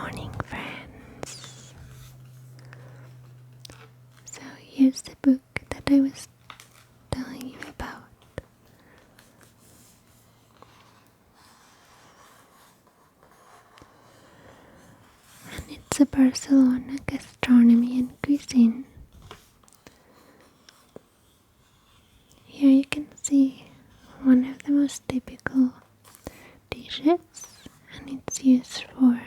morning, friends. So here's the book that I was telling you about. And it's a Barcelona Gastronomy and Cuisine. Here you can see one of the most typical dishes, and it's used for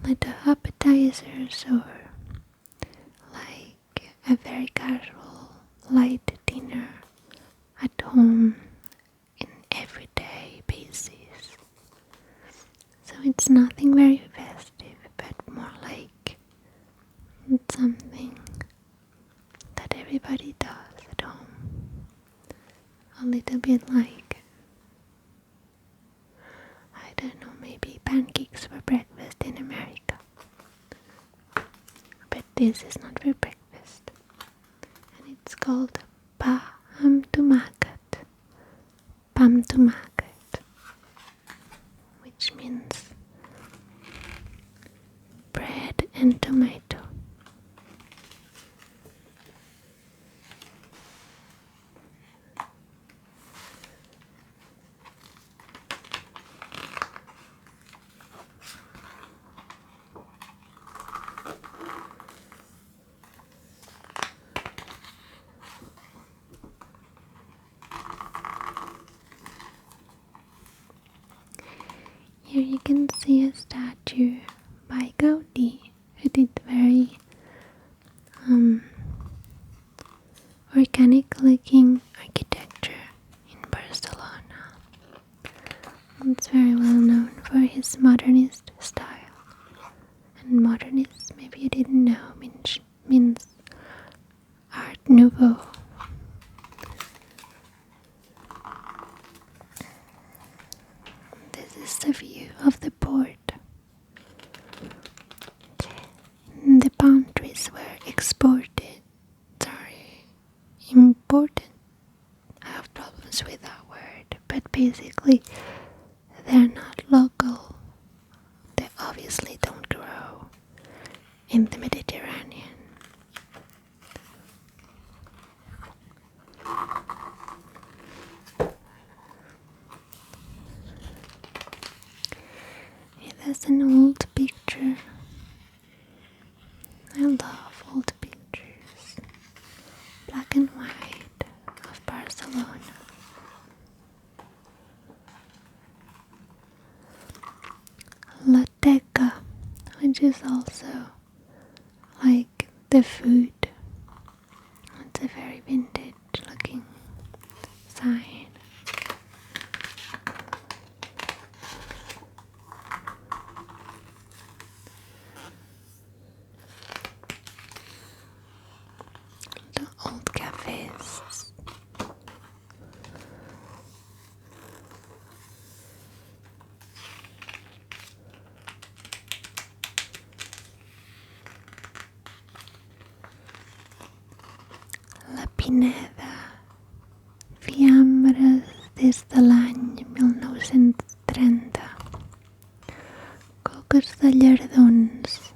little appetizers or like a very casual light dinner at home in everyday basis. So it's nothing very festive, but more like it's something that everybody does at home. A little bit like, I don't know, maybe pancakes for breakfast in America. But this is not for breakfast. And it's called pam tumacat. Pam tumacat, which means bread and tomato. Here you can see a statue by Gaudi, who did very organic looking architecture in Barcelona. It's very well known for his modernist style. And modernist, maybe you didn't know, means Art Nouveau. This is the view of the port. The pastries were imported. I have problems with that word, but basically they're not local. They obviously don't grow in the Mediterranean. It has an old picture. I love old pictures, black and white, of Barcelona. La Teca, which is also like the food. It's a very vintage looking sign. The old cafes. La Pineda, fiambres des de l'any 1930, coques de llardons.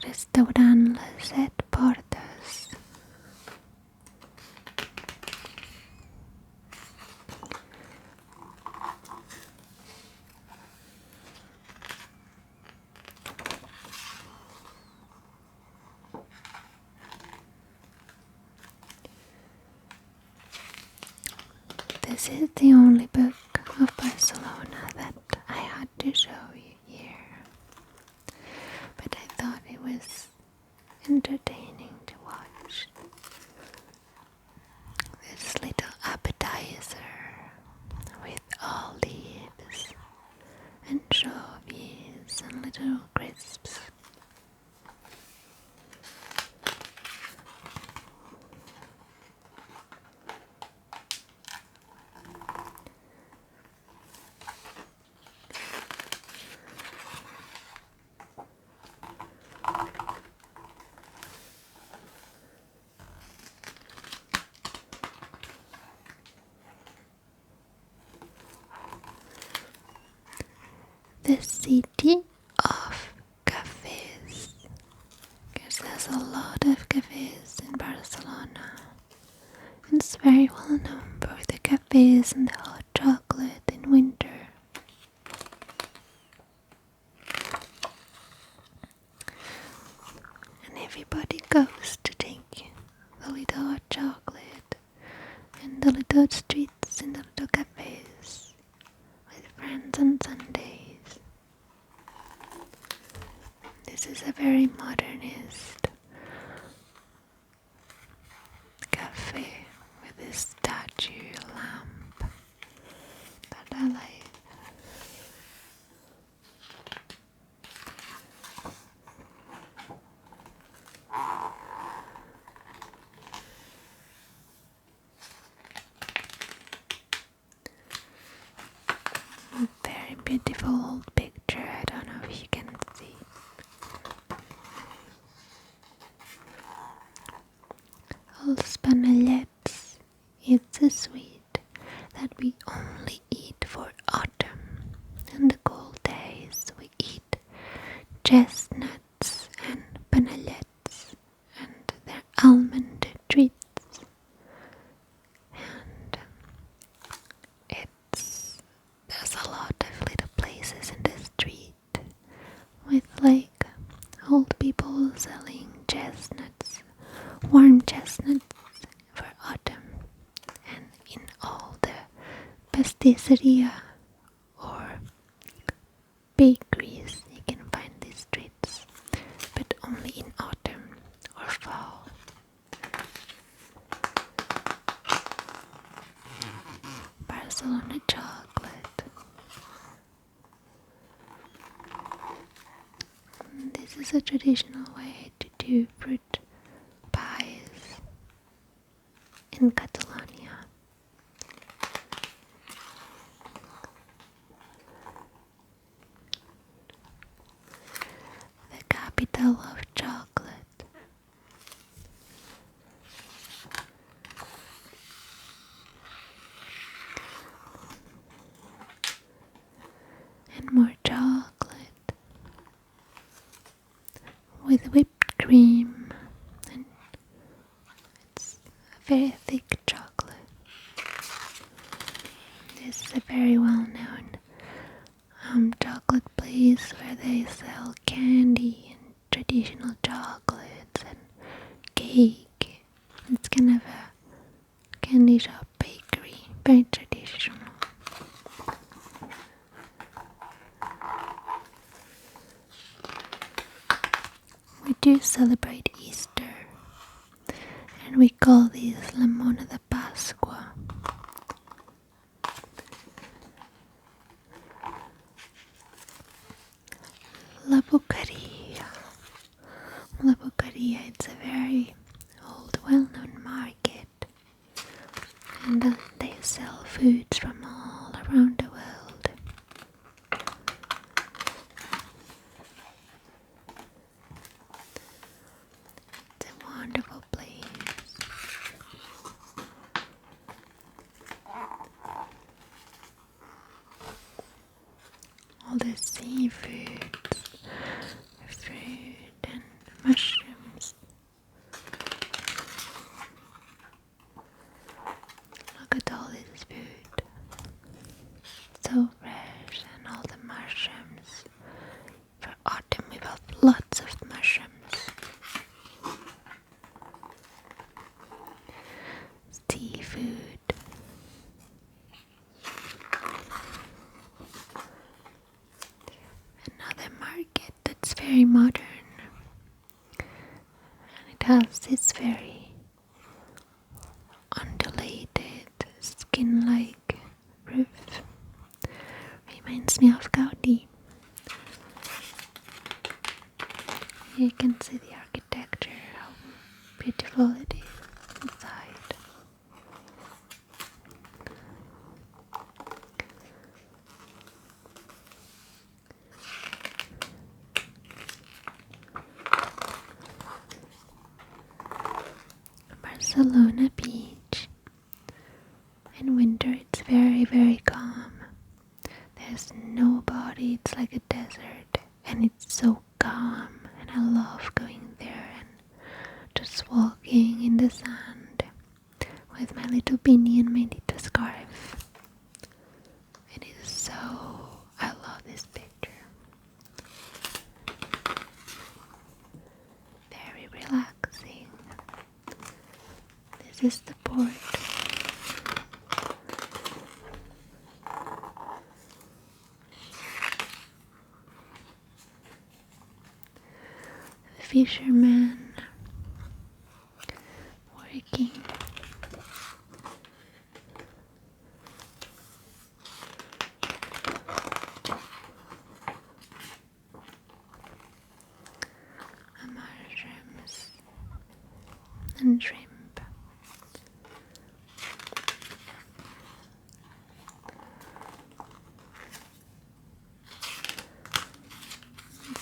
Restaurant Les Set Portes. This is the only book of Barcelona that I had to show you here. But I thought it was entertaining to watch this little appetizer with olives, anchovies and little crisps. the city of cafes, because there's a lot of cafes in Barcelona. It's very well known for the cafes and the hot chocolate in winter. And everybody goes to take the little hot chocolate in the little streets in the little cafes with friends on Sundays. This is a very modernist cafe with this statue lamp that I like. Very beautiful old picture, I don't know if you can see. Als panellets, it's a sweet that we only eat for autumn. In the cold days we eat chestnuts and panellets and their almond treats. And there's a lot of little places in the street with like old people selling chestnuts, warm chestnuts for autumn. And in all the pastisseria or bakeries you can find these treats, but only in autumn or fall. Barcelona chocolate. This is a traditional way to do fruit pies in Catalonia. The capital of chocolate. And more chocolate with whipped cream, and it's a very thick chocolate. This is a very well-known chocolate place where they sell candy and traditional chocolates and cake. It's kind of a candy shop bakery, very traditional. We do celebrate Easter, and we call these Limona de Pascua. La Boqueria. La Boqueria, it's a very old, well-known market, and they sell foods from all around the world. It's a wonderful place. All the seafoods, fruit and mushrooms. Look at all this food. So fresh, and all the mushrooms. For autumn we have lots of mushrooms. Seafood. Another market that's very modern, and it has this very undulated skin-like roof. Reminds me of Gaudi. You can see the architecture, how beautiful it is inside. Barcelona beach. In winter it's very, very calm. There There's nobody, it's like a desert, and it's so calm, and I love going there and just walking in the sand with my little beanie and my little scarf. It is so, I love this picture. Very relaxing. This is the port. The fisherman working. Mushrooms and shrimp.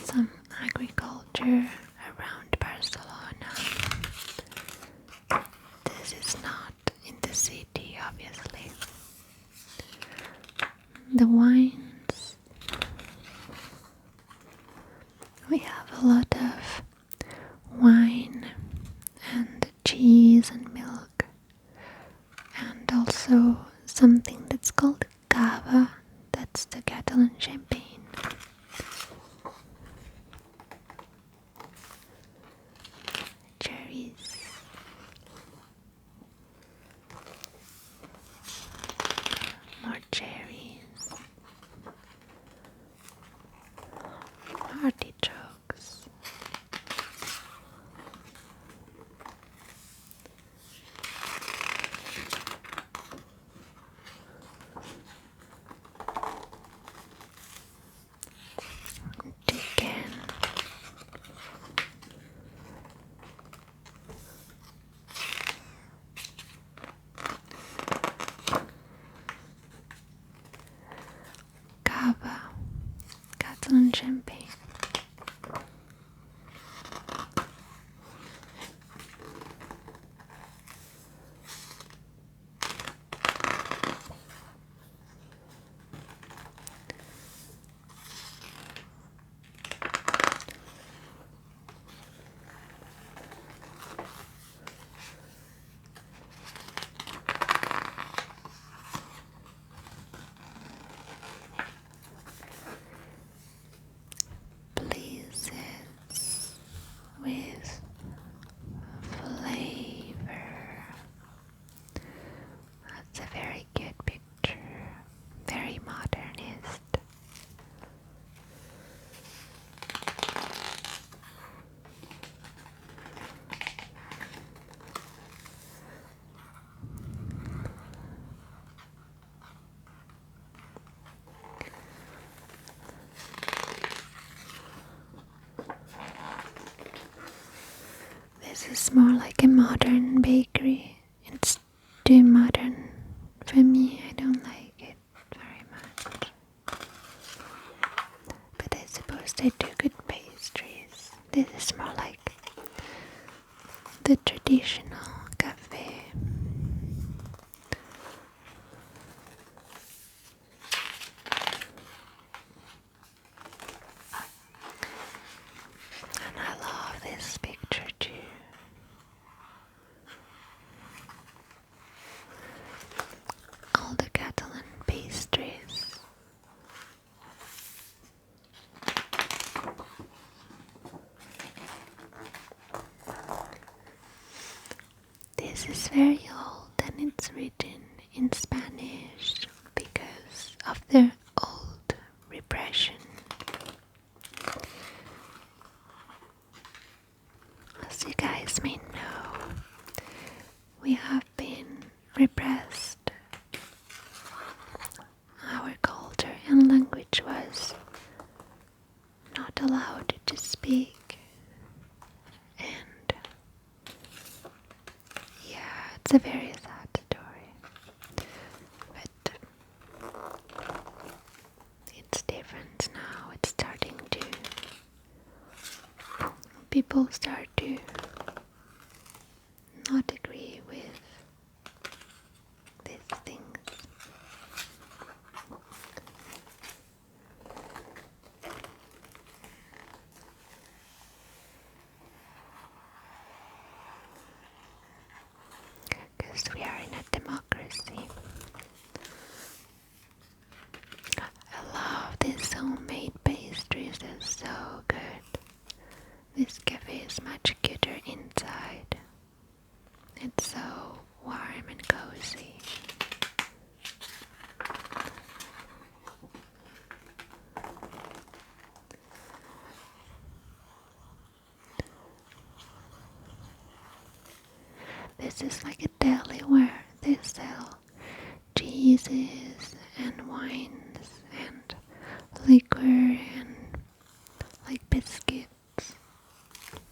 Some agriculture around Barcelona. This is not in the city, obviously. The wines. We have a lot of wine and cheese and milk, and also something that's called cava. That's the Catalan champagne. Cherries. More cherries. Artichokes. Chicken. Cava. Catalan champagne. Places with flavor. That's a very good picture. Very modernist. This is more like a modern bakery. It's too modern for me. I don't like it very much. But I suppose they do good pastries. This is more like the traditional cafe. And I love this picture too. All the Catalan pastries. This is very old and it's written in Spanish because of the old repression. As you guys may know, we have been repressed. Our culture and language was not allowed to speak, and yeah, it's a very sad story, but it's different now. It's starting to, people start to not agree with these things. this is like a deli where they sell cheeses and wines and liquor and like biscuits,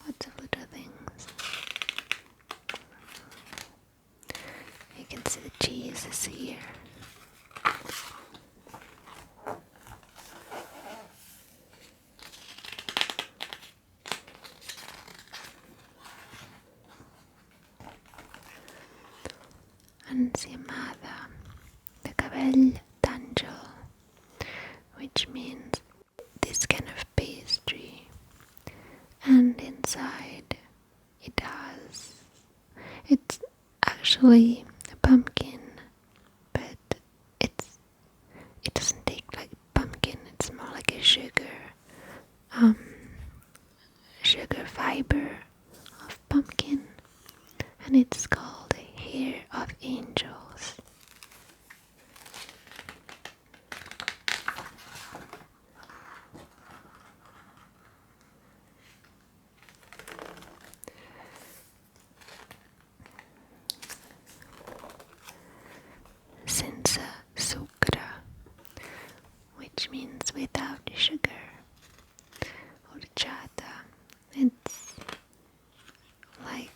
lots of little things. You can see the cheeses here. Enciamada, the cabell d'àngel, which means this kind of pastry, and inside it's actually a pumpkin, but it doesn't taste like pumpkin, it's more like a sugar fiber of pumpkin, and it's called Hair of Angels. Senza zucchero, which means without sugar. Horchata, it's like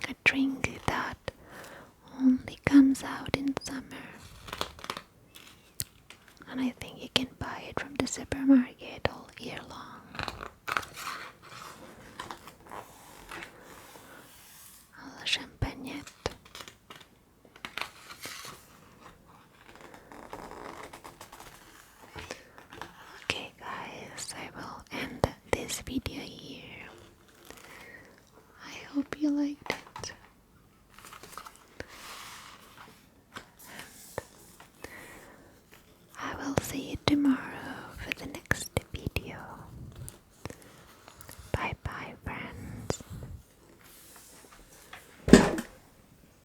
a drink that only comes out in summer, and I think you can buy it from the supermarket all year long. Alla champagnette. Okay guys, I will end this video here. I hope you liked it. I will see you tomorrow.